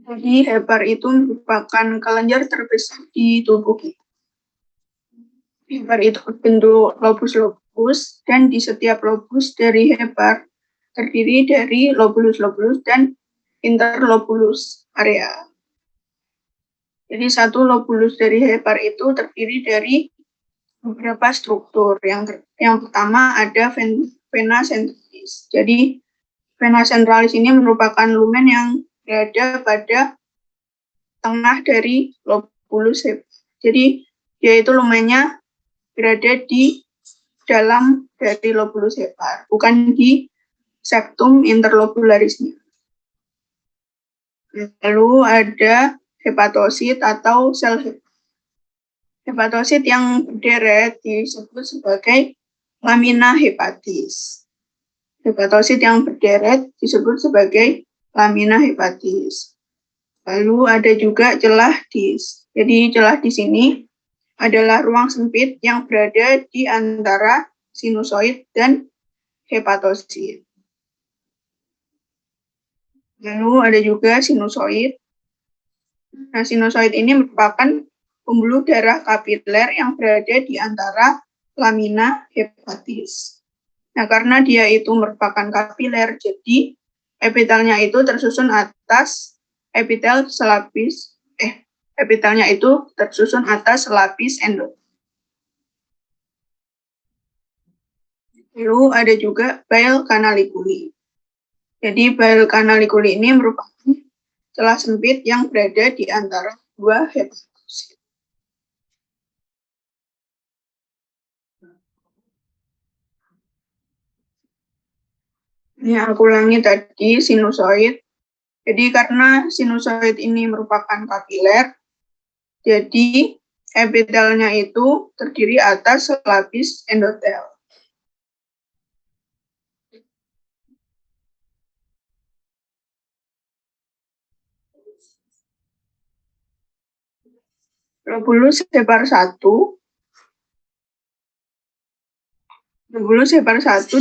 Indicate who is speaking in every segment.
Speaker 1: Jadi hepar itu merupakan kelenjar terbesar di tubuh kita. Hepar itu berbentuk lobus-lobus, dan di setiap lobus dari hepar terdiri dari lobulus-lobulus dan interlobulus area. Jadi satu lobulus dari hepar itu terdiri dari beberapa struktur. Yang pertama ada vena centralis. Jadi vena centralis ini merupakan lumen yang berada pada tengah dari lobulus hepar. Jadi dia itu lumennya berada di dalam dari lobulus hepar, bukan di septum interlobularisnya. Lalu ada hepatosit atau sel hepar. Hepatosit yang berderet disebut sebagai lamina hepatis. Hepatosit yang berderet disebut sebagai lamina hepatis. Lalu ada juga celah dis. Jadi celah dis ini adalah ruang sempit yang berada di antara sinusoid dan hepatosit. Lalu ada juga sinusoid. Nah, sinusoid ini merupakan pembuluh darah kapiler yang berada di antara lamina hepatis. Nah, karena dia itu merupakan kapiler, jadi epitelnya itu tersusun atas epitelnya itu tersusun atas selapis endotel. Lalu ada juga bile canaliculi. Jadi bile canaliculi ini merupakan celah sempit yang berada di antara dua hepatosit. Ini aku ulangi tadi sinusoid. Jadi karena sinusoid ini merupakan kapiler, jadi epitelnya itu terdiri atas selapis endotel. Lobulus hepar 1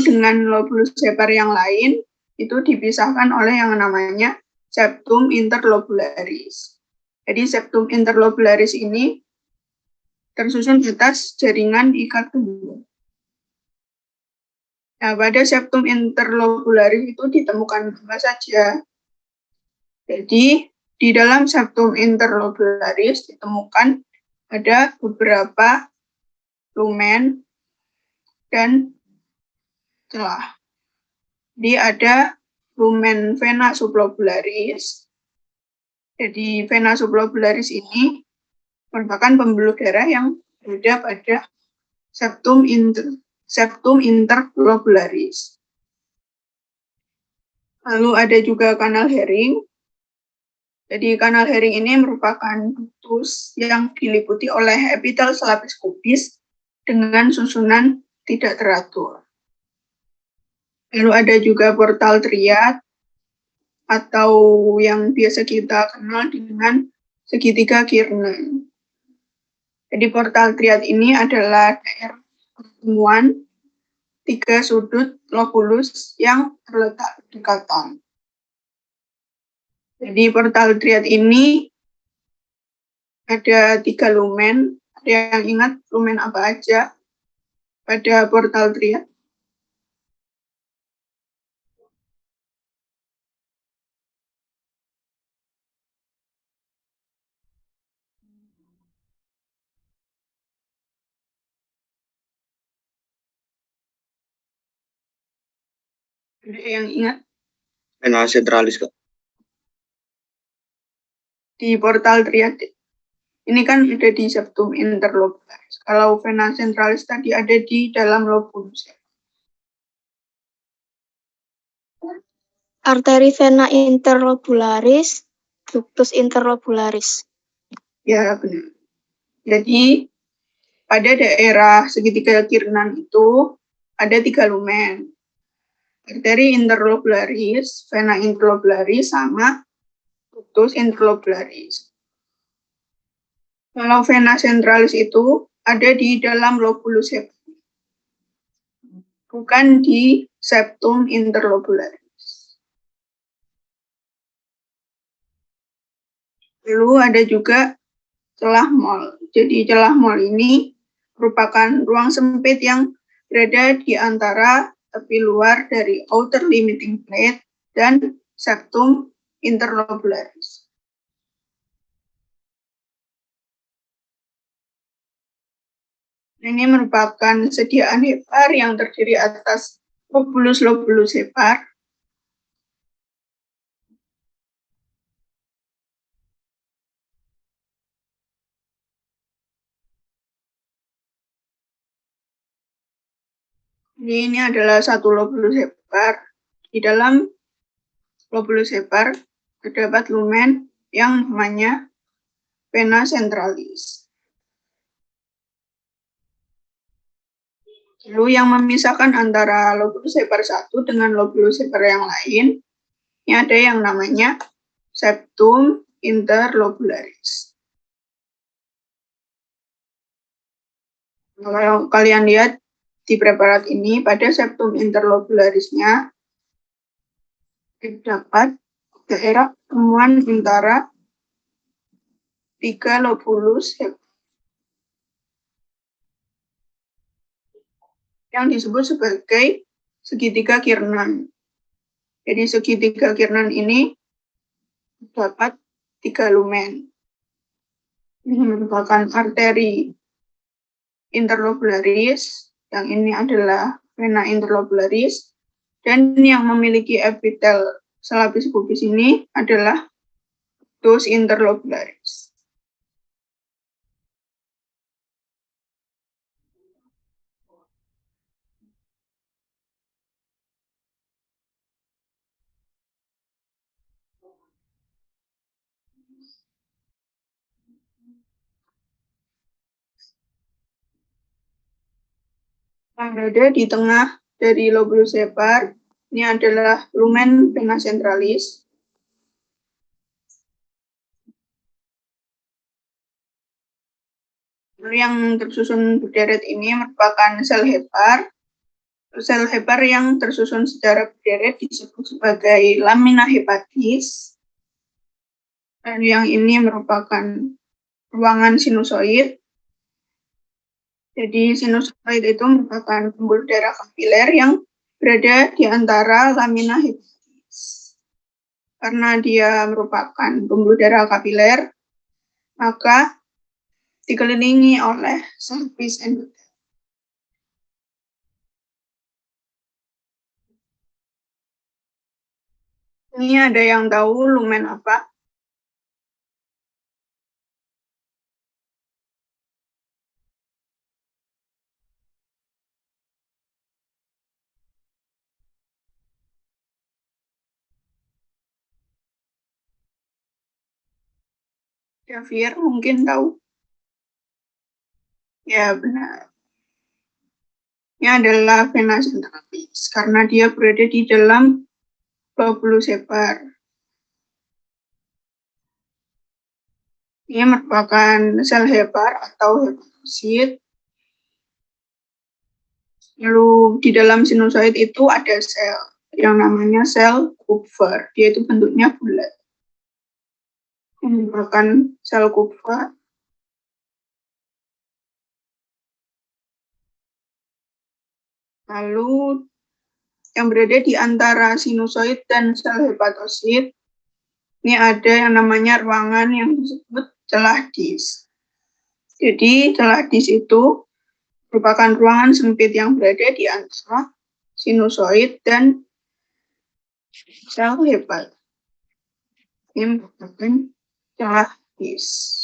Speaker 1: dengan lobulus hepar yang lain itu dipisahkan oleh yang namanya septum interlobularis. Jadi septum interlobularis ini tersusun atas jaringan ikat kedua. Nah, pada septum interlobularis itu ditemukan apa saja? Jadi di dalam septum interlobularis ditemukan ada beberapa lumen dan celah. Jadi ada lumen vena sublobularis. Jadi vena sublobularis ini merupakan pembuluh darah yang berada pada septum interlobularis. Lalu ada juga kanal Hering. Jadi kanal Hering ini merupakan ductus yang diliputi oleh epitel selapis kubis dengan susunan tidak teratur. Lalu ada juga portal triad atau yang biasa kita kenal dengan segitiga Kiernan. Jadi portal triad ini adalah daerah pertemuan tiga sudut lobulus yang terletak berdekatan. Jadi portal triad ini ada 3 lumen. Ada yang ingat lumen apa aja pada portal triad? Ada yang ingat?
Speaker 2: Vena centralis, Kak.
Speaker 1: Di portal triad ini kan ada di septum interlobularis. Kalau vena centralis tadi ada di dalam lobulus.
Speaker 3: Arteri vena interlobularis, ductus interlobularis.
Speaker 1: Ya, benar. Jadi pada daerah segitiga Kiernan itu ada 3 lumen. Arteri interlobularis, vena interlobularis, sama ductus interlobularis. Kalau vena centralis itu ada di dalam lobulus heparis, bukan di septum interlobularis. Lalu ada juga celah mol. Jadi celah mol ini merupakan ruang sempit yang berada di antara tepi luar dari outer limiting plate dan septum interlobularis. Ini merupakan sediaan hepar yang terdiri atas lobulus-lobulus hepar. Ini adalah satu lobulus hepar. Di dalam lobulus hepar terdapat lumen yang namanya vena centralis. Lalu yang memisahkan antara lobulus hepar satu dengan lobulus hepar yang lain, ini ada yang namanya septum interlobularis. Kalau kalian lihat di preparat ini, pada septum interlobularisnya terdapat daerah temuan antara 3 lobulus hepar yang disebut sebagai segitiga Kiernan. Jadi segitiga Kiernan ini terdapat 3 lumen. Ini merupakan arteri interlobularis, yang ini adalah vena interlobularis, dan yang memiliki epitel selapis pubis ini adalah ductus interlobularis. Yang berada di tengah dari lobulus hepar, ini adalah lumen vena centralis. Lalu yang tersusun berderet ini merupakan sel hepar. Sel hepar yang tersusun secara berderet disebut sebagai lamina hepatis. Dan yang ini merupakan ruangan sinusoid. Jadi sinusoid itu merupakan pembuluh darah kapiler yang berada di antara lamina hepatis. Karena dia merupakan pembuluh darah kapiler, maka dikelilingi oleh cervix endothelium. Ini ada yang tahu lumen apa? Xavier mungkin tahu. Ya, benar. Ini adalah vena centralis karena dia berada di dalam lobulus hepar. Ini merupakan sel hepar atau hepatosit. Lalu di dalam sinusoid itu ada sel yang namanya sel Kupfer. Dia itu bentuknya bulat. Ini merupakan sel Kupfer. Lalu yang berada di antara sinusoid dan sel hepatosit, ini ada yang namanya ruangan yang disebut celah dis. Jadi celah dis itu merupakan ruangan sempit yang berada di antara sinusoid dan sel hepat. Ini merupakan celah dis.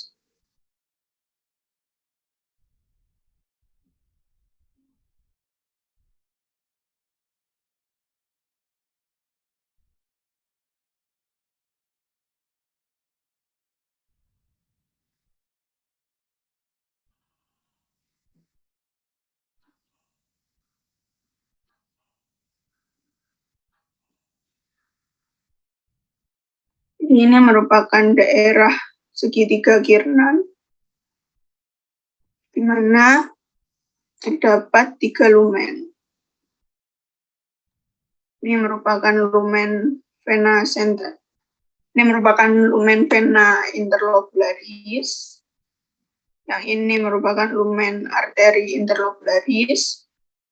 Speaker 1: Ini merupakan daerah segitiga Kiernan, di mana terdapat 3 lumen. Ini merupakan lumen vena central. Ini merupakan lumen vena interlobularis. Yang ini merupakan lumen arteri interlobularis.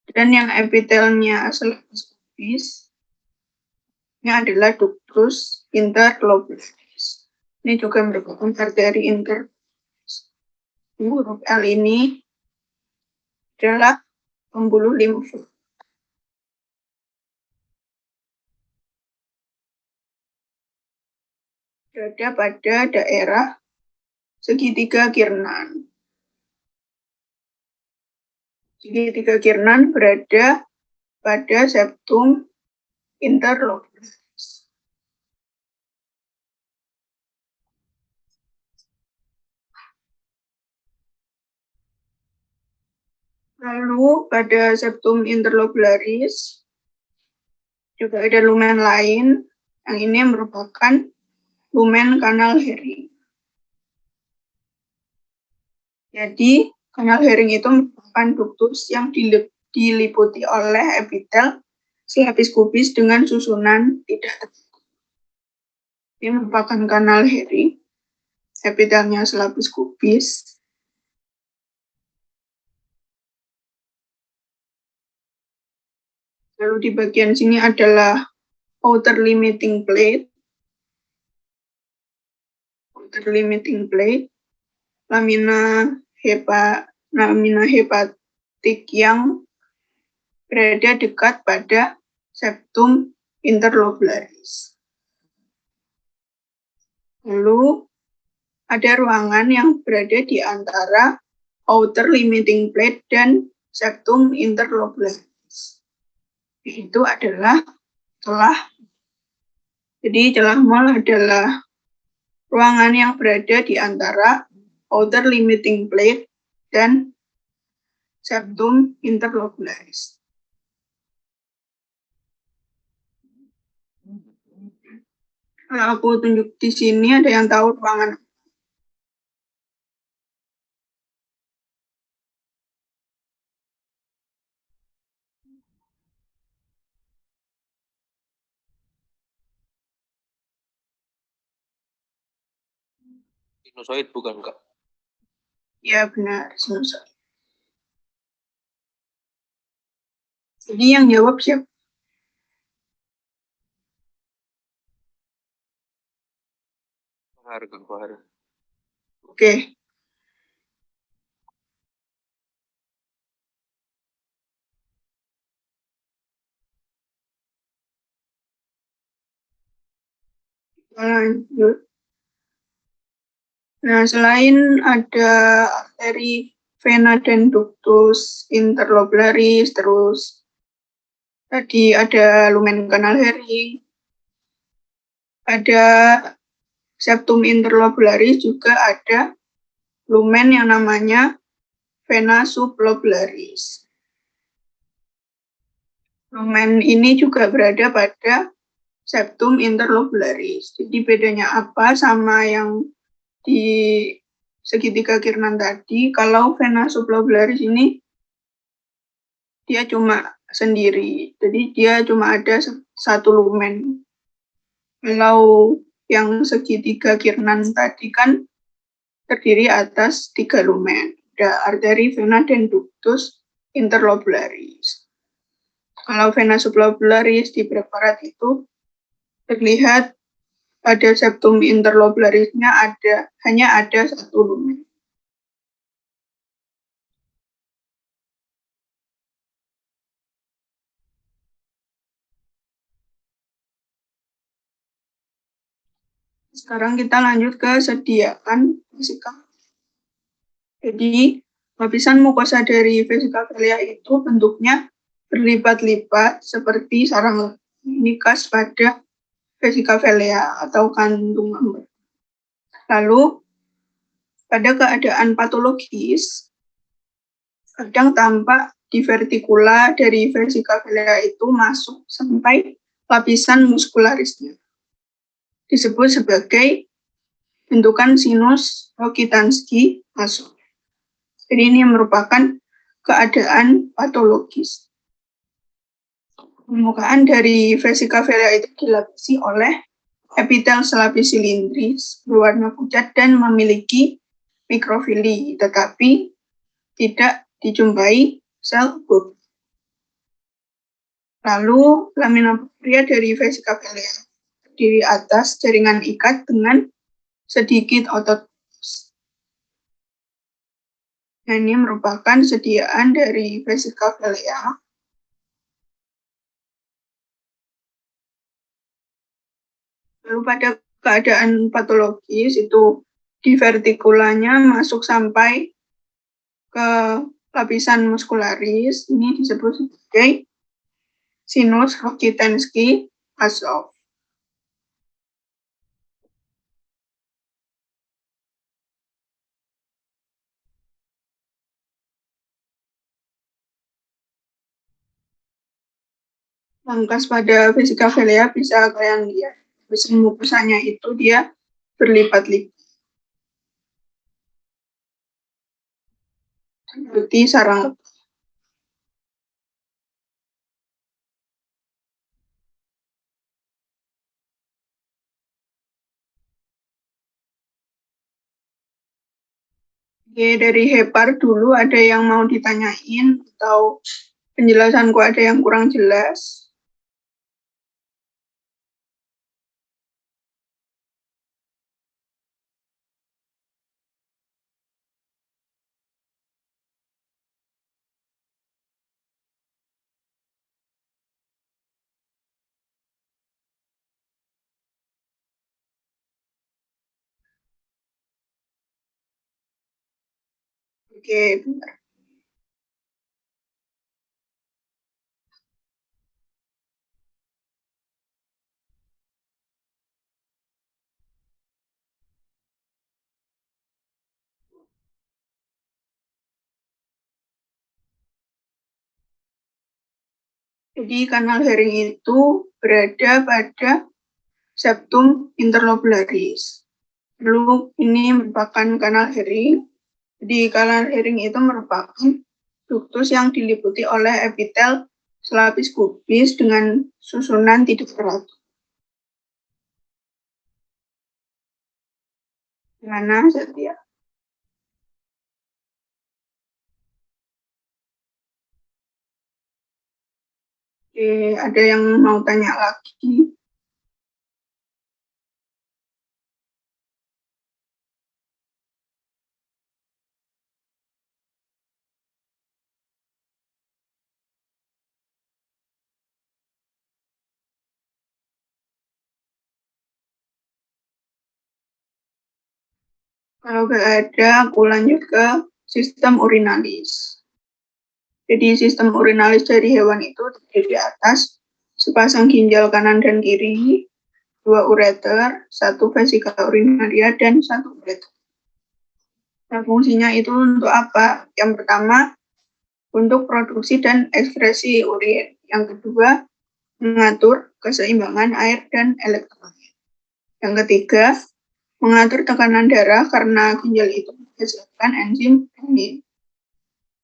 Speaker 1: Dan yang epitelnya selapis kubis, ini adalah ductus interlobularis. Ini juga merupakan arteri interlobularis. Huruf L ini adalah pembuluh limfa. Berada pada daerah segitiga Kiernan. Segitiga Kiernan berada pada septum interlobularis. Lalu pada septum interlobularis juga ada lumen lain, yang ini merupakan lumen kanal Hering. Jadi, kanal Hering itu merupakan ductus yang diliputi oleh epitel selapis kubis dengan susunan tidak tertutup. Ini merupakan kanal Hering, epitelnya selapis kubis. Lalu di bagian sini adalah outer limiting plate. Outer limiting plate, lamina hepatik yang berada dekat pada septum interlobularis. Lalu ada ruangan yang berada di antara outer limiting plate dan septum interlobularis. Itu adalah celah. Jadi celah mol adalah ruangan yang berada di antara outer limiting plate dan septum interlobularis. Kalau aku tunjuk di sini, ada yang tahu ruangan?
Speaker 2: Sinusoid bukan, Kak?
Speaker 1: Ya benar, sinusoid. Jadi yang jawab siapa?
Speaker 2: Bahar.
Speaker 1: Oke. Lanjut. Nah, selain ada arteri vena dan ductus interlobularis, terus tadi ada lumen kanal Hering, ada septum interlobularis, juga ada lumen yang namanya vena sublobularis. Lumen ini juga berada pada septum interlobularis. Jadi bedanya apa sama yang di segitiga Kiernan tadi? Kalau vena sublobularis ini dia cuma sendiri, jadi dia cuma ada satu lumen. Kalau yang segitiga Kiernan tadi kan terdiri atas 3 lumen, ada arteri, vena, dan ductus interlobularis. Kalau vena sublobularis di preparat itu terlihat pada septum interlobularisnya hanya ada satu lumen. Sekarang kita lanjut ke sediaan vesika. Jadi, lapisan mukosa dari vesika velea itu bentuknya berlipat-lipat seperti sarang. Ini khas pada vesika velea atau kantung lembar. Lalu, pada keadaan patologis, kadang tampak divertikula dari vesika velea itu masuk sampai lapisan muskularisnya. disebut sebagai bentukan sinus Rokitansky masuk. Jadi ini merupakan keadaan patologis. Permukaan dari vesicavalia itu dilapisi oleh epitel selapis silindris berwarna pucat dan memiliki mikrofili, tetapi tidak dijumpai sel bulb. Lalu lamina propria dari vesicavalia terdiri atas jaringan ikat dengan sedikit otot. Nah, ini merupakan sediaan dari vesicavalia. Lalu pada keadaan patologis itu divertikulanya masuk sampai ke lapisan muskularis. Ini disebut sebagai sinus Rokitansky masuk. Pangkas pada vesicavalia bisa kalian lihat. Mukusannya itu dia berlipat-lipat. Seperti sarang. Oke, dari Hepar dulu ada yang mau ditanyain atau penjelasanku ada yang kurang jelas? Oke, bentar. Jadi kanal Hering itu berada pada septum interlobularis. Lalu ini merupakan kanal Hering. Jadi kanal Hering itu merupakan duktus yang diliputi oleh epitel selapis kubis dengan susunan tidak teratur. Gimana, Setia? Oke, ada yang mau tanya lagi? Kalau nggak ada, aku lanjut ke sistem urinalis. Jadi sistem urinalis dari hewan itu terdiri atas sepasang ginjal kanan dan kiri, 2 ureter, 1 vesika urinaria, dan 1 ureter. Nah, fungsinya itu untuk apa? Yang pertama, untuk produksi dan ekskresi urin. Yang kedua, mengatur keseimbangan air dan elektrolit. Yang ketiga, mengatur tekanan darah karena ginjal itu menghasilkan enzim renin.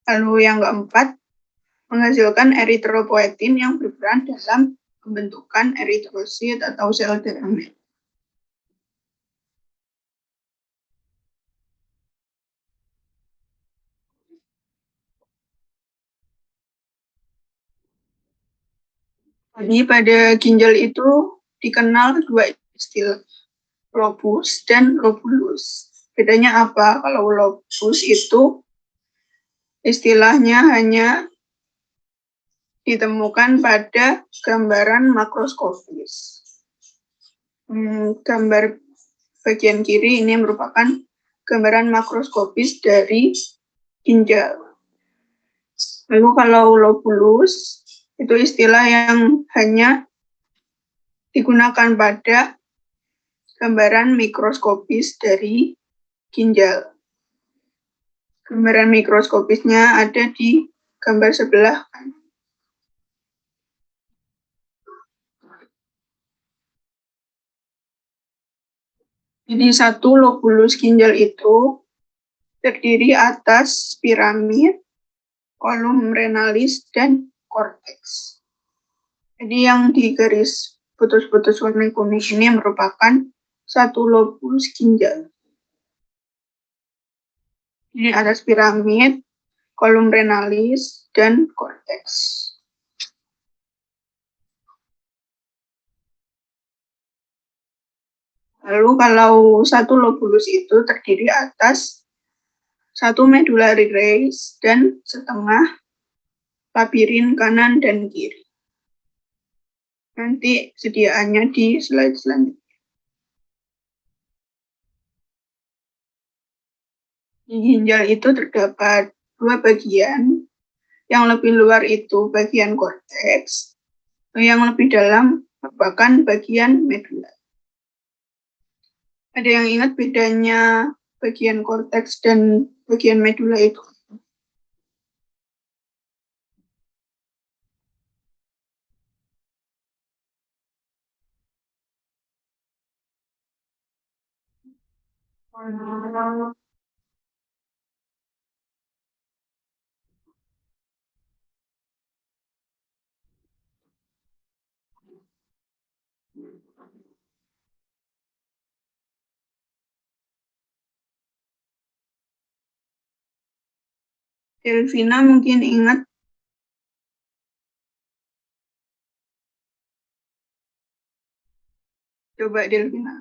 Speaker 1: Lalu yang keempat, menghasilkan eritropoetin yang berperan dalam pembentukan eritrosit atau sel darah merah. Jadi pada ginjal itu dikenal 2 istilah, lobus dan lobulus. Bedanya apa? Kalau lobus itu istilahnya hanya ditemukan pada gambaran makroskopis. Gambar bagian kiri ini merupakan gambaran makroskopis dari ginjal. Lalu kalau lobulus itu istilah yang hanya digunakan pada gambaran mikroskopis dari ginjal. Gambaran mikroskopisnya ada di gambar sebelah kanan. Jadi satu lobulus ginjal itu terdiri atas piramid, kolum renalis, dan korteks. Jadi yang di garis putus-putus warna kuning ini merupakan satu lobulus ginjal. Jadi atas piramid, kolum renalis, dan korteks. Lalu kalau satu lobulus itu terdiri atas satu medullary rays dan setengah labirin kanan dan kiri. Nanti sediaannya di slide selanjutnya. Di ginjal itu terdapat dua bagian. Yang lebih luar itu bagian korteks, yang lebih dalam merupakan bagian medulla. Ada yang ingat bedanya bagian korteks dan bagian medulla itu? Delvina mungkin ingat. Coba Delvina.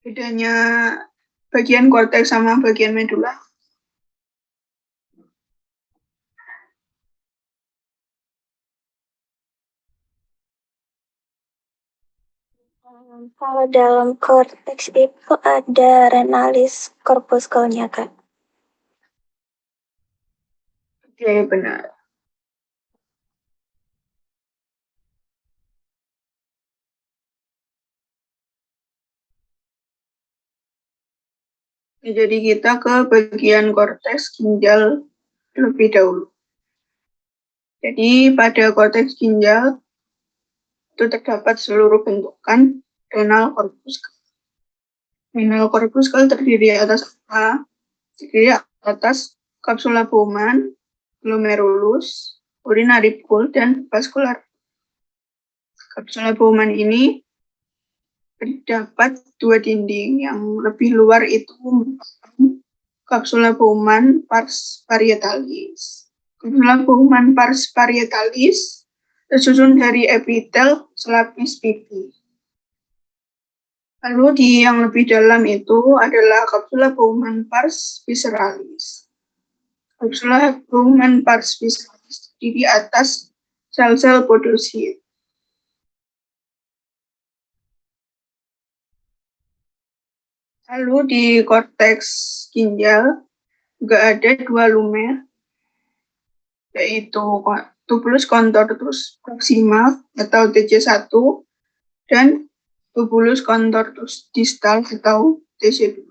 Speaker 1: Bedanya bagian korteks sama bagian medulla?
Speaker 3: Kalau dalam korteks itu ada renalis corpuscle-nya, Kak.
Speaker 1: Oke, benar. Jadi kita ke bagian korteks ginjal terlebih dahulu. Jadi pada korteks ginjal itu terdapat seluruh bentukan renal corpuscle. Renal corpuscle terdiri atas apa? Terdiri atas kapsula Bowman, glomerulus, urinary pool, dan vascular. Kapsula Bowman ini terdapat dua dinding. Yang lebih luar itu merupakan kapsula Bowman pars parietalis. Kapsula Bowman pars parietalis tersusun dari epitel selapis pipi. Lalu di yang lebih dalam itu adalah kapsula Bowman pars visceralis. Kapsula Bowman pars visceralis terdiri atas sel-sel podosit. Lalu di korteks ginjal juga ada dua lumen, yaitu tubulus contortus proximal atau TC1 dan tubulus contortus distal atau TC2.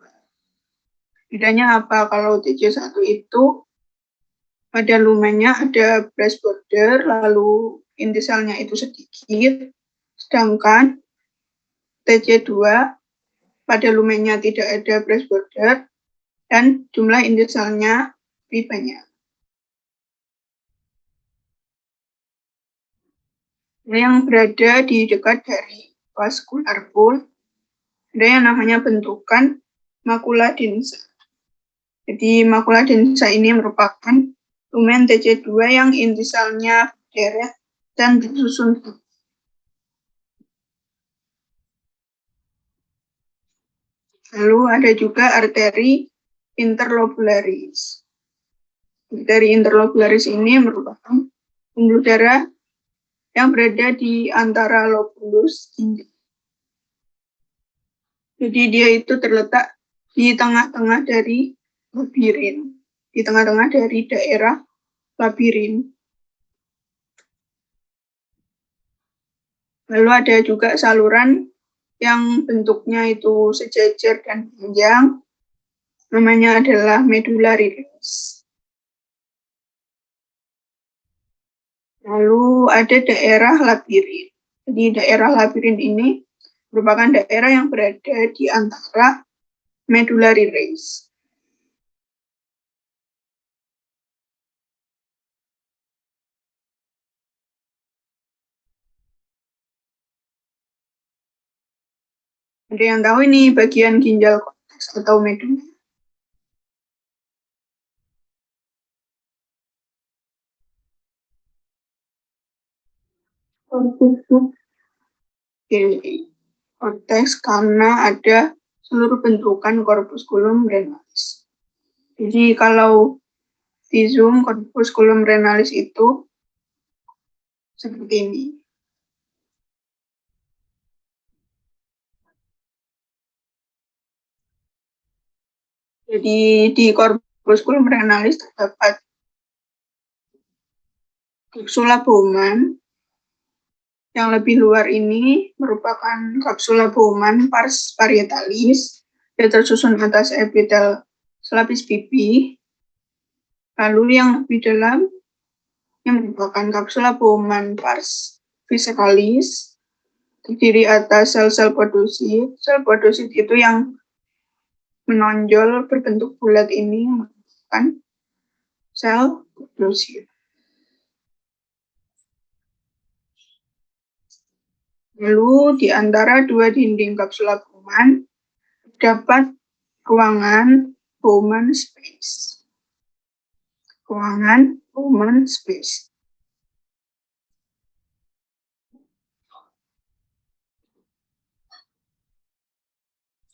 Speaker 1: Bedanya apa? Kalau TC1 itu pada lumennya ada brass border, lalu inti selnya itu sedikit, sedangkan TC2 pada lumennya tidak ada brass border dan jumlah inti selnya lebih banyak. Yang berada di dekat dari vascular pool ada yang namanya bentukan makula densa. Jadi makula densa ini merupakan lumen TC2 yang inti selnya deret dan tersusun. Lalu ada juga arteri interlobularis. Arteri interlobularis ini merupakan pembuluh darah yang berada di antara lobulus ginjal. Jadi dia itu terletak di tengah-tengah dari labirin, di tengah-tengah dari daerah labirin. Lalu ada juga saluran yang bentuknya itu sejajar dan panjang, namanya adalah medullary rays. Lalu ada daerah labirin. Jadi daerah labirin ini merupakan daerah yang berada di antara medullary rays. Ada yang tahu ini bagian ginjal korteks atau medulla? Korteks karena ada seluruh bentukan corpusculum renalis. Jadi kalau di zoom corpusculum renalis itu seperti ini. Jadi di corpusculum renalis terdapat kapsula Bowman. Yang lebih luar ini merupakan kapsula Bowman pars parietalis yang tersusun atas epitel selapis pipi. Lalu yang lebih dalam yang merupakan kapsula Bowman pars visceralis terdiri atas sel-sel podosit. Sel podosit itu yang menonjol berbentuk bulat ini merupakan sel podosit. Lalu di antara dua dinding kapsula Bowman terdapat ruangan Bowman space. Ruangan Bowman space.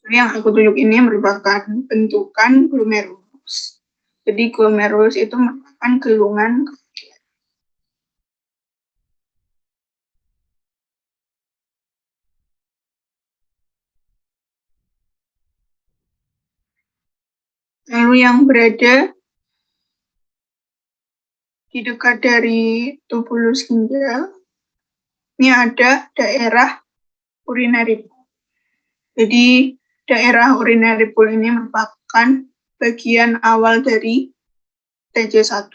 Speaker 1: Yang aku tunjuk ini merupakan bentukan glomerulus. Jadi glomerulus itu merupakan gelungan kapiler. Lalu yang berada di dekat dari tubulus ginjal, ini ada daerah urinary pool. Jadi daerah urinary pool ini merupakan bagian awal dari TJ1.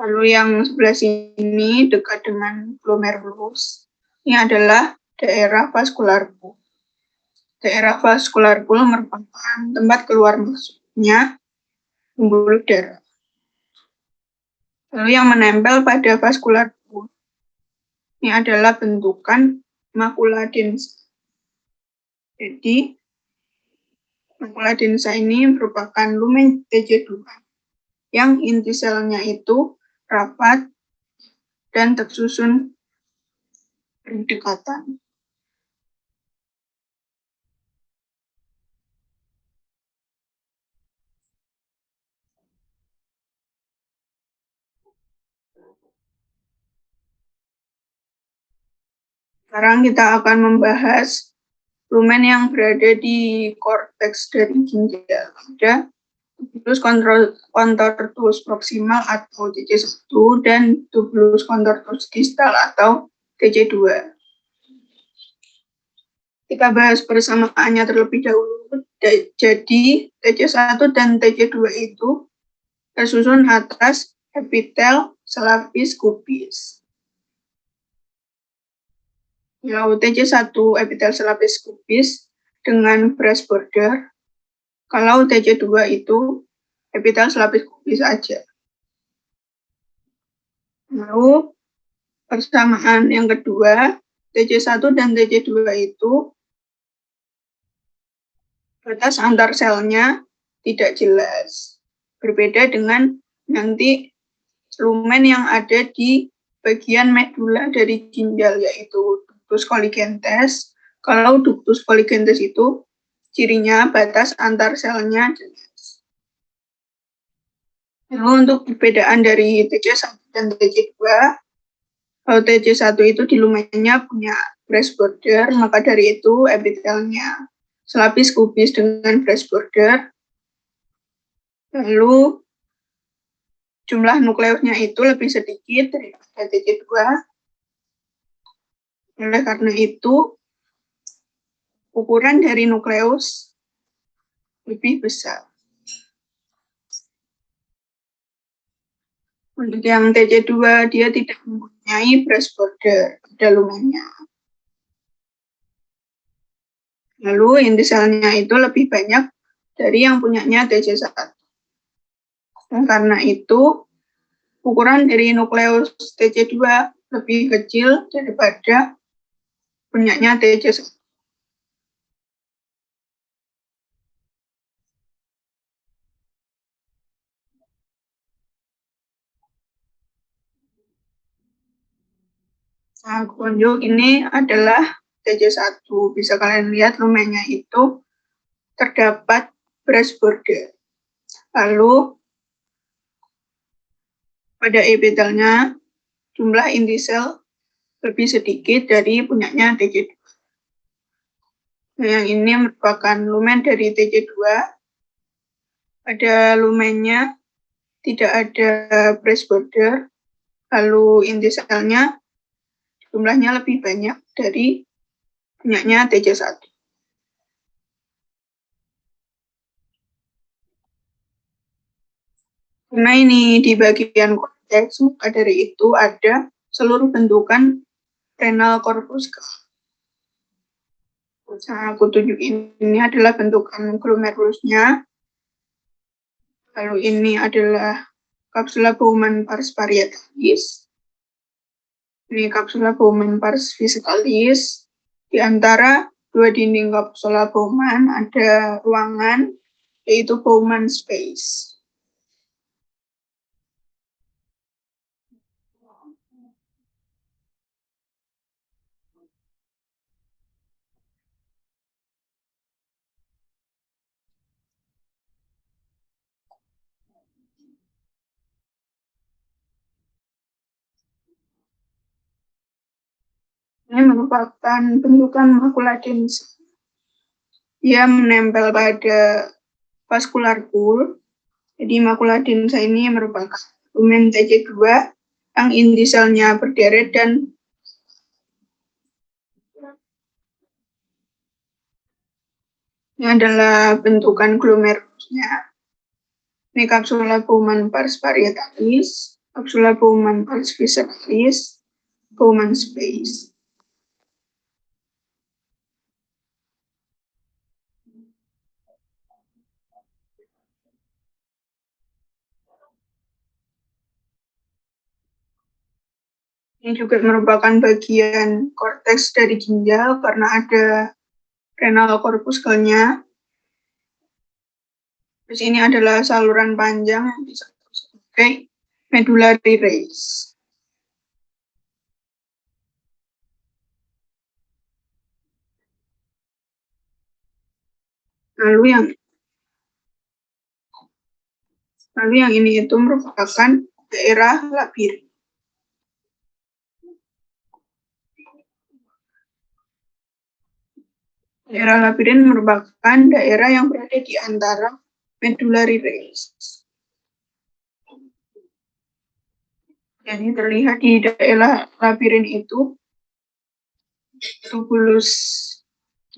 Speaker 1: Lalu yang sebelah sini dekat dengan glomerulus, ini adalah daerah vascular pool. Daerah vascular pool merupakan tempat keluar masuknya pembuluh darah. Lalu yang menempel pada vascular pool, ini adalah bentukan makula densa. Jadi, makula densa ini merupakan lumen TJ2 yang inti selnya itu rapat dan tersusun berdekatan. Sekarang kita akan membahas lumen yang berada di korteks dari ginjal. Ada tubulus contortus proximal atau TJ1 dan tubulus contortus distal atau TJ2. Kita bahas persamaannya terlebih dahulu. Jadi TJ1 dan TJ2 itu tersusun atas epitel selapis kubis. Lalu TJ1 epitel selapis kubis dengan brass border. Kalau TJ2 itu epitel selapis kubis saja. Lalu persamaan yang kedua, TJ1 dan TJ2 itu batas antar selnya tidak jelas. Berbeda dengan nanti lumen yang ada di bagian medulla dari ginjal, yaitu ductus colligentes. Kalau ductus colligentes itu cirinya batas antar selnya jelas. Lalu untuk perbedaan dari TJ1 dan TJ2, kalau TJ1 itu di lumennya punya brass border, maka dari itu epitelnya selapis kubis dengan brass border. Lalu jumlah nukleusnya itu lebih sedikit daripada TJ2. Oleh karena itu, ukuran dari nukleus lebih besar. Untuk yang TC2, dia tidak mempunyai brass border pada lumennya. Lalu inti selnya itu lebih banyak dari yang punyanya TC1. Dan karena itu, ukuran dari nukleus TC2 lebih kecil daripada punyanya TC1. Nah, kunjung ini adalah TC1. Bisa kalian lihat lumennya itu terdapat brass border. Lalu pada epitelnya jumlah inti sel lebih sedikit dari punyanya TC2. Nah, yang ini merupakan lumen dari TC2. Pada lumennya tidak ada brass border, lalu inti selnya jumlahnya lebih banyak dari punyanya TC1. Karena ini di bagian korteks, maka dari itu ada seluruh bentukan renal corpus. Nah, aku tunjuk ini adalah bentukan glomerusnya. Lalu ini adalah kapsula Bowman pars parietalis. Ini kapsula Bowman pars vesicalis. Di antara dua dinding kapsula Bowman ada ruangan, yaitu Bowman space. Ini merupakan bentukan makula densa. Dia menempel pada vascular pool. Jadi makula densa ini merupakan lumen TC2 yang inti selnya berderet dan ini adalah bentukan glomerusnya. Ini kapsula Bowman pars parietalis, kapsula Bowman pars vesicalis, Bowman space. Ini juga merupakan bagian korteks dari ginjal karena ada renal corpuscle-nya. Terus ini adalah saluran panjang yang disebut sebagai medullary rays. Lalu yang ini itu merupakan daerah labirin. Daerah labirin merupakan daerah yang berada di antara medullary rays. Jadi terlihat di daerah labirin itu tubulus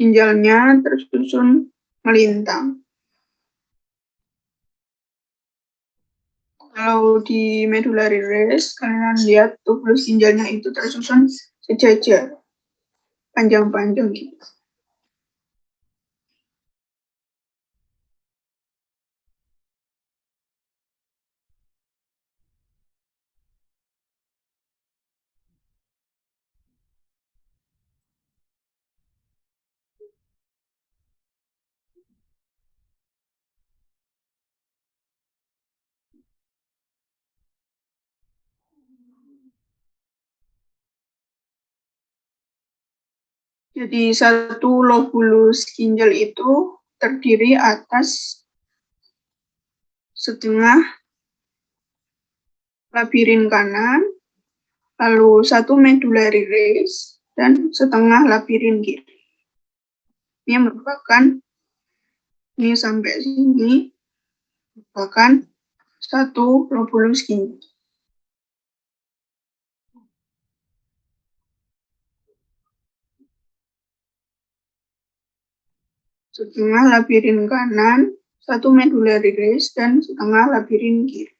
Speaker 1: ginjalnya tersusun melintang. Kalau di medullary rays, kalian lihat tubulus ginjalnya itu tersusun sejajar, panjang-panjang gitu. Jadi satu lobulus ginjal itu terdiri atas setengah labirin kanan, lalu satu medullary rays, dan setengah labirin kiri. Ini merupakan, ini sampai sini, merupakan satu lobulus ginjal. setengah labirin kanan, 1 medullary race, dan setengah labirin kiri.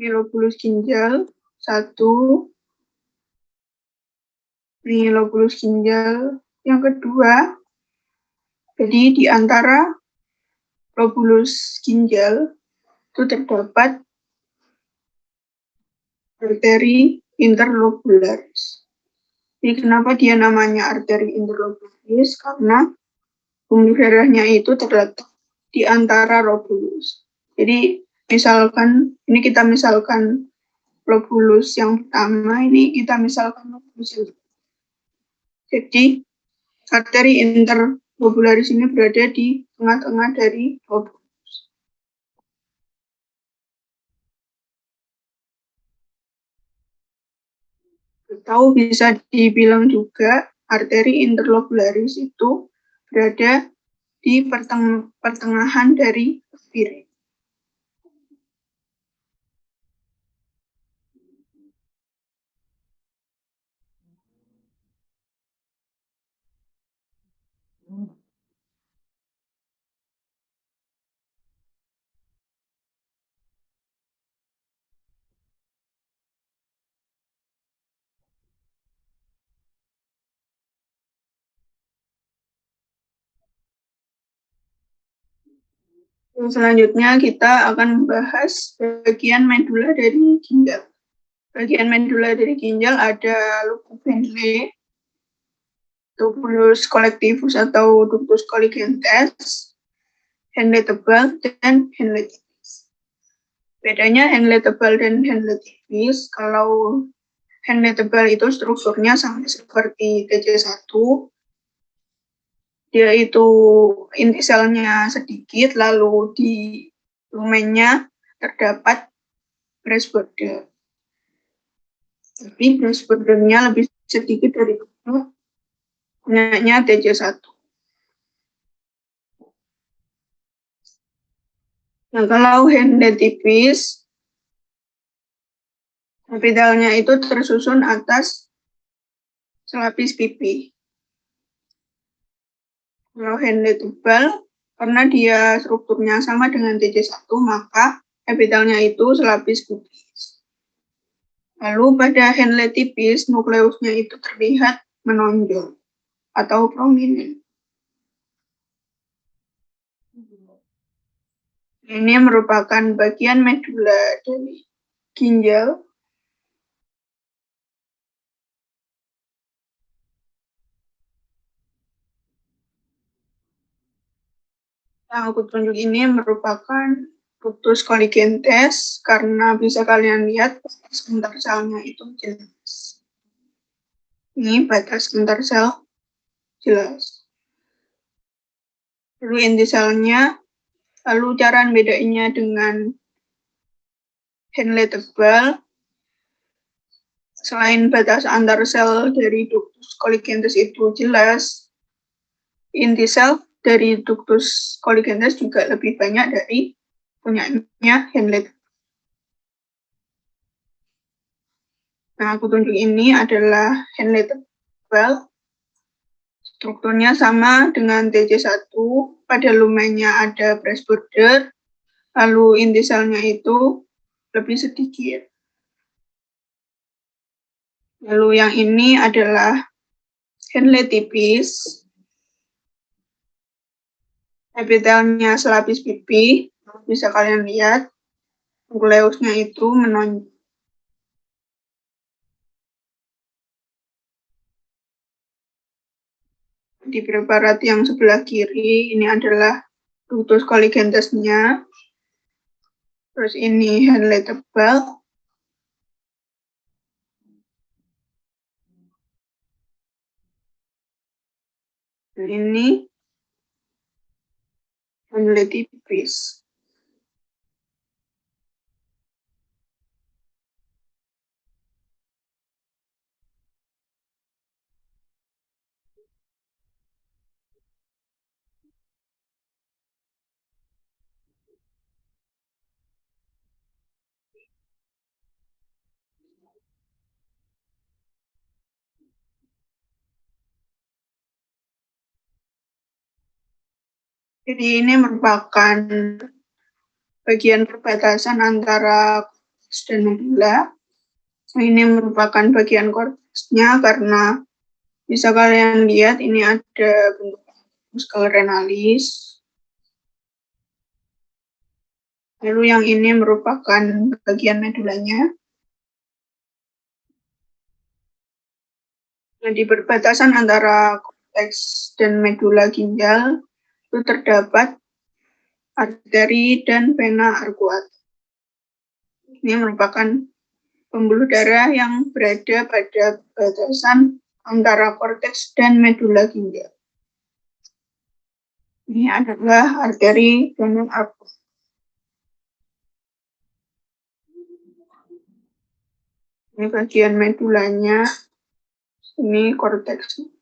Speaker 1: Ini lobulus ginjal, 1. Ini lobulus ginjal yang kedua. Jadi di antara lobulus ginjal itu terdapat arteri interlobularis. Jadi kenapa dia namanya arteri interlobularis? Karena pembuluh darahnya itu terletak di antara lobulus. Jadi ini kita misalkan lobulus yang pertama, ini kita misalkan lobulus yang kedua. Jadi arteri interlobularis ini berada di tengah-tengah dari lobulus. Atau bisa dibilang juga arteri interlobularis itu berada di pertengahan dari labirin. Selanjutnya kita akan membahas bagian medula dari ginjal. Bagian medula dari ginjal ada lobus Henle, lobulus collectivus atau ductus colligentes, Henle tebal, dan Henle tipis. Bedanya Henle tebal dan Henle tipis, kalau Henle tebal itu strukturnya sama seperti TC1, dia itu inti selnya sedikit, lalu di lumennya terdapat brass border. Tapi brass bordernya lebih sedikit dari itu, punyanya TC1. Nah, kalau Henle tipis, epitelnya itu tersusun atas selapis pipi. Kalau Henle tebal, karena dia strukturnya sama dengan TC1, maka epitelnya itu selapis pubis. Lalu pada Henle tipis, nukleusnya itu terlihat menonjol atau prominent. Ini merupakan bagian medula dari ginjal. Yang aku tunjuk ini merupakan ductus colligentes karena bisa kalian lihat batas antar selnya itu jelas. Ini batas antar sel jelas. Lalu inti selnya, lalu cara bedainya dengan Henle tebal, selain batas antar sel dari ductus colligentes itu jelas, inti sel dari ductus colligentes juga lebih banyak dari punyanya Henle. Nah, aku tunjuk ini adalah Henle tebal. Strukturnya sama dengan TC1, pada lumennya ada brass border, lalu inti selnya itu lebih sedikit. Lalu yang ini adalah Henle tipis. Epitelnya selapis pipi, bisa kalian lihat, nukleusnya itu menonjol. Di preparat yang sebelah kiri, ini adalah ductus colligentesnya. Terus ini Henle tebal. Dan ini Henle tipis. Jadi ini merupakan bagian perbatasan antara korteks dan medula. Ini merupakan bagian korteksnya karena bisa kalian lihat ini ada bentuk muskel renalis. Lalu yang ini merupakan bagian medulanya. Nah, di perbatasan antara korteks dan medula ginjal itu terdapat arteri dan vena arcuata. Ini merupakan pembuluh darah yang berada pada batasan antara korteks dan medula ginjal. Ini adalah arteri vena arcuata. Ini bagian medulanya, ini korteks.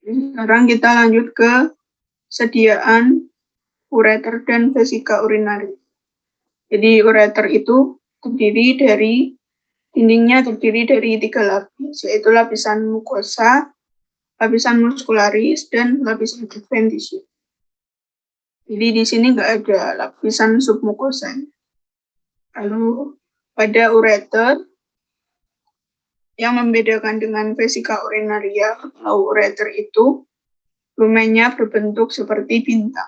Speaker 1: Sekarang kita lanjut ke sediaan ureter dan vesika urinaria. Jadi ureter itu dindingnya terdiri dari 3 lapis, yaitu lapisan mukosa, lapisan muskularis, dan lapisan adventisium. Jadi di sini nggak ada lapisan submukosa. Lalu pada ureter, yang membedakan dengan vesika urinaria, kalau ureter itu lumennya berbentuk seperti bintang.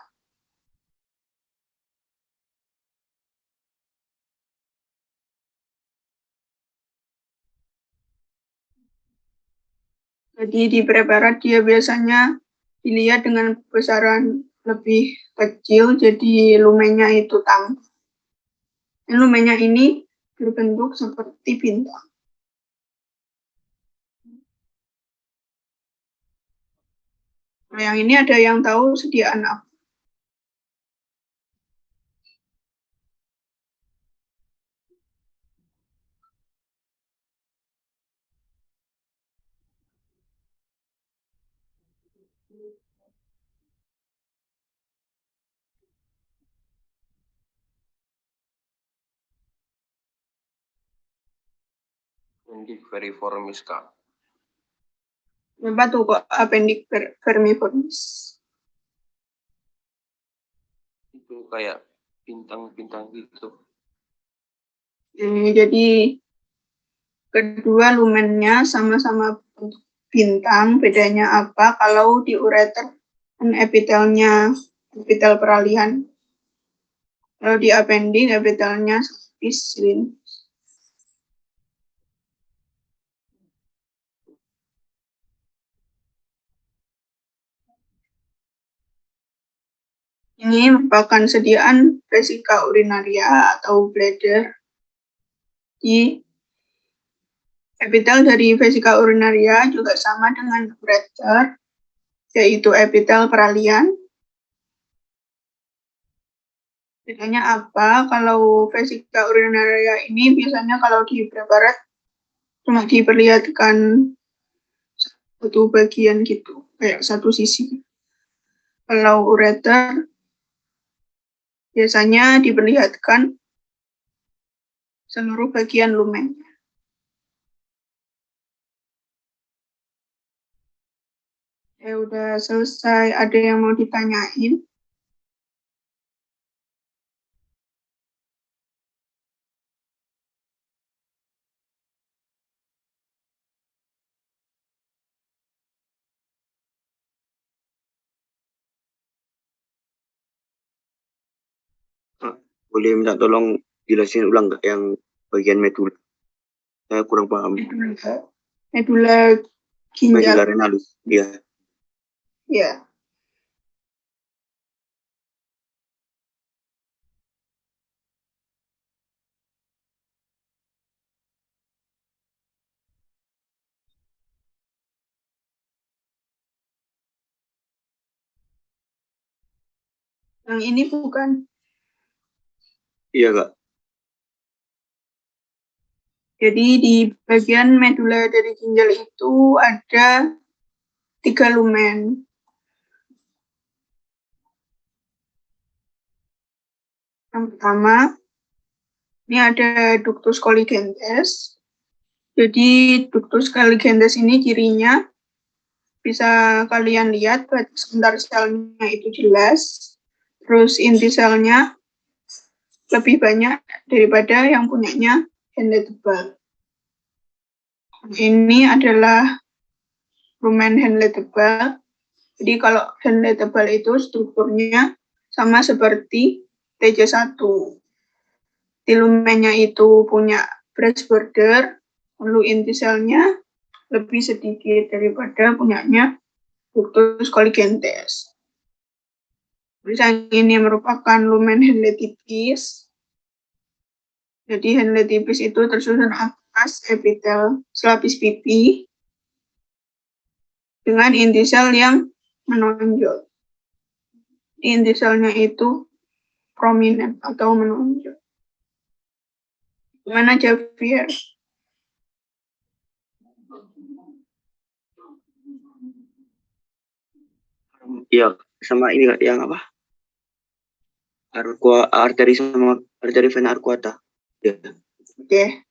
Speaker 1: Jadi di preparat dia biasanya dilihat dengan besaran lebih kecil, jadi lumennya itu tampak. Dan lumennya ini berbentuk seperti bintang. Nah, yang ini ada yang tahu sediaan apa?
Speaker 2: Appendix vermiformis, Kak.
Speaker 1: Apa tuh kok appendix vermiformis?
Speaker 2: Itu kayak bintang-bintang gitu.
Speaker 1: Jadi kedua lumennya sama-sama bentuk bintang, bedanya apa? Kalau di ureter kan epitel peralihan. Kalau di appendix epitelnya tipis, ini merupakan sediaan vesika urinaria atau bladder. Di epitel dari vesika urinaria juga sama dengan ureter, yaitu epitel peralihan. Bedanya apa? Kalau vesika urinaria ini biasanya kalau di preparat cuma diperlihatkan satu bagian gitu, kayak satu sisi. Kalau ureter biasanya diperlihatkan seluruh bagian lumen. Ya udah selesai, ada yang mau ditanyain?
Speaker 4: Boleh minta tolong jelasin ulang nggak yang bagian medula? Saya kurang paham.
Speaker 1: Medula ginjal.
Speaker 4: Medula renalis, ya.
Speaker 1: Ya. Yang ini bukan.
Speaker 4: Iya, Kak.
Speaker 1: Jadi di bagian medula dari ginjal itu ada 3 lumen. Yang pertama Ini ada ductus colligentes. Jadi ductus colligentes ini cirinya bisa kalian lihat batas antar selnya itu jelas. Terus inti selnya lebih banyak daripada yang punyanya Henle tebal. Ini adalah lumen Henle tebal. Jadi kalau Henle tebal itu strukturnya sama seperti TJ1. Di lumennya itu punya brass border, lalu inti selnya lebih sedikit daripada punyanya ductus colligentes. Yang ini merupakan lumen Henle tipis. Jadi Henle tipis itu tersusun atas epitel selapis pipi dengan inti sel yang menonjol. Inti selnya itu prominent atau menonjol. Gimana Javier?
Speaker 4: Iya, sama ini Kak, yang apa? Arteri sama arteri vena arcuata. Ya.
Speaker 1: Oke.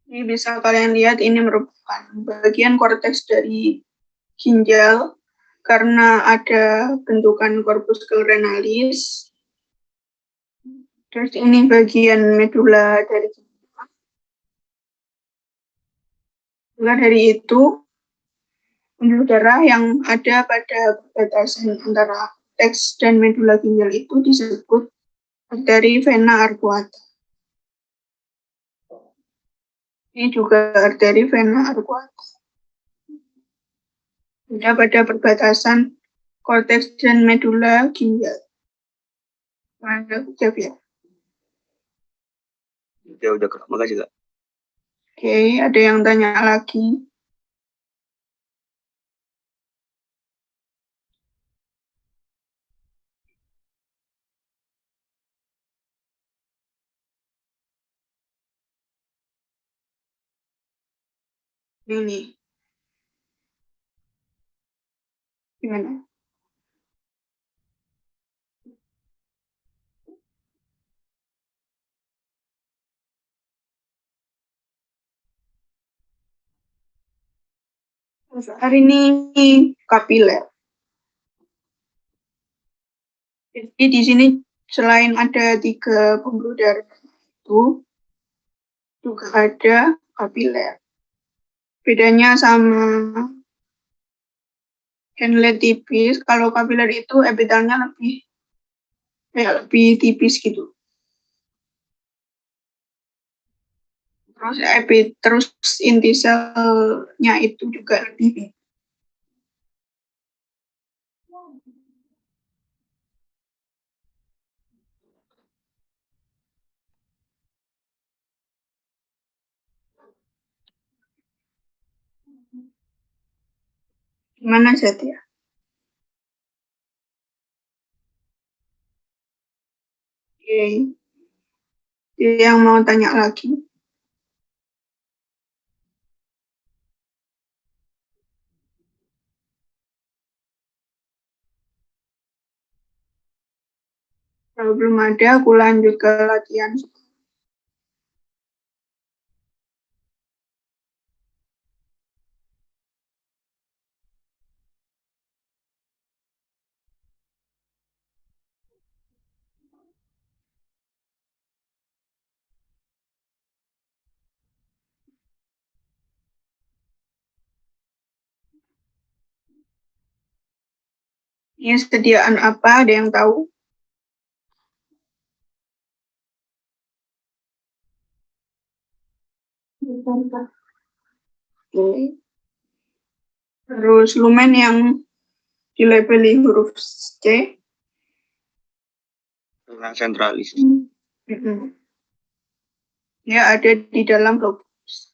Speaker 1: Ini bisa kalian lihat ini merupakan bagian korteks dari ginjal karena ada bentukan corpus renalis. Terus ini bagian medula dari ginjal. Juga dari itu pembuluh darah yang ada pada batasan antara korteks dan medula ginjal itu disebut arteri vena arcuata. Ini juga arteri vena arcuata. Ada pada perbatasan korteks dan medula ginjal. Javier.
Speaker 4: Udah Kak. Makasih Kak.
Speaker 1: Oke, ada yang tanya lagi? Ini. Gimana? Hari ini kapiler. Jadi di sini selain ada 3 pembuluh darah itu juga ada kapiler. Bedanya sama Henle tipis, kalau kapiler itu epitelnya lebih tipis gitu. Terus inti selnya itu juga lebih. Gimana Setia? Oke. Yang mau tanya lagi? Kalau belum ada, aku lanjut ke latihan. Ini sediaan apa? Ada yang tahu? Oke. Terus lumen yang dilabeli huruf C.
Speaker 4: Yang sentralis.
Speaker 1: Ya, ada di dalam lobus.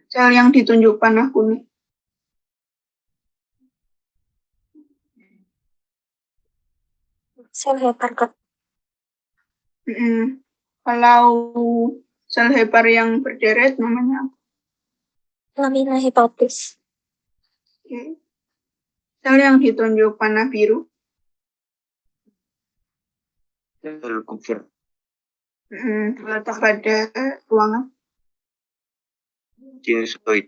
Speaker 1: Sel yang ditunjuk panah kuning.
Speaker 3: Sel hepar, Kak.
Speaker 1: Kalau sel hepar yang berderet namanya apa?
Speaker 3: Lamina hepatis.
Speaker 1: Oke. Sel yang ditunjuk panah biru.
Speaker 4: Sel Kupffer.
Speaker 1: Terletak pada ruangan.
Speaker 4: Sinusoid.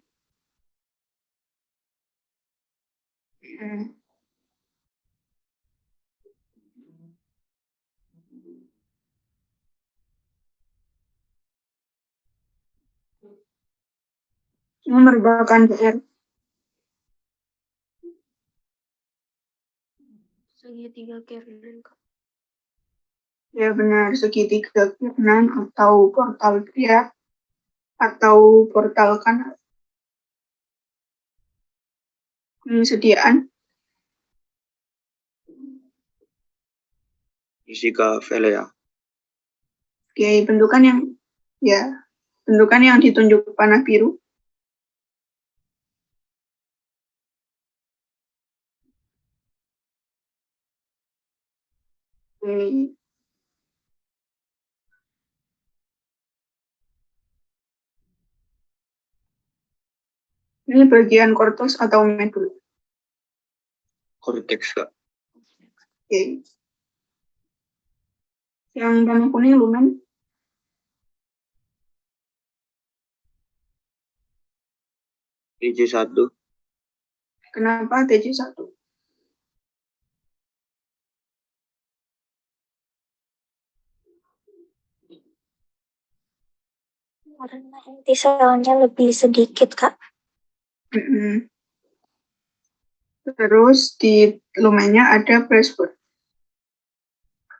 Speaker 1: Ini merupakan daerah segitiga Kiernan, Kak. Ya benar, segitiga Kiernan atau portal Briard atau portal kanal. Sediaan
Speaker 4: Jessica Velea.
Speaker 1: Oke, bentukan yang ditunjuk panah biru. Oke. Ini bagian korteks atau medula.
Speaker 4: Cortex, Kak.
Speaker 1: Oke. Yang warna kuning lumen.
Speaker 4: TJ1.
Speaker 1: Kenapa TJ1?
Speaker 3: Karena inti selnya lebih sedikit, Kak.
Speaker 1: Terus di lumennya ada Presburg.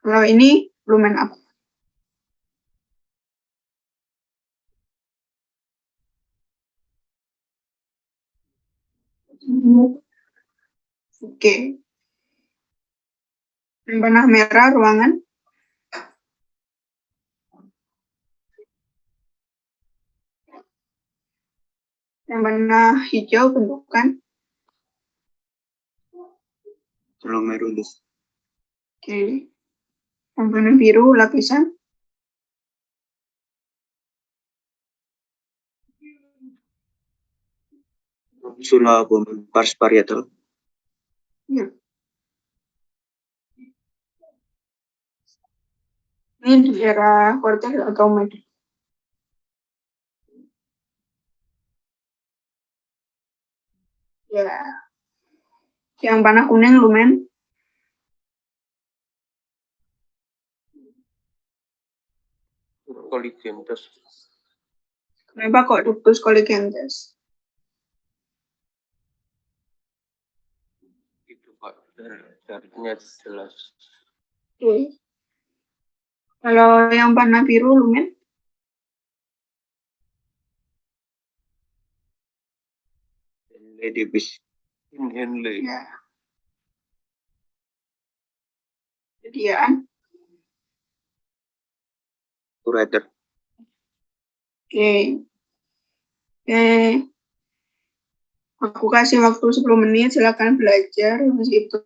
Speaker 1: Kalau ini lumen apa? Oke. Yang warna merah ruangan. Yang warna hijau bentukan.
Speaker 4: Glomerulus.
Speaker 1: Oke. Yang warna biru lapisan.
Speaker 4: Insula pars parietal.
Speaker 1: Ya. Ini di daerah korteks atau medula. Ya. Yang panah kuning lumen.
Speaker 2: Colligentes.
Speaker 1: Kenapa kok ductus colligentes?
Speaker 2: Itu Pak, jaraknya jelas.
Speaker 1: Oke. Kalau yang panah biru lumen.
Speaker 4: Ledibis.
Speaker 2: Henley.
Speaker 1: Ya. Sediaan.
Speaker 4: Ureter.
Speaker 1: Oke. Aku kasih waktu 10 menit, silakan belajar. Habis itu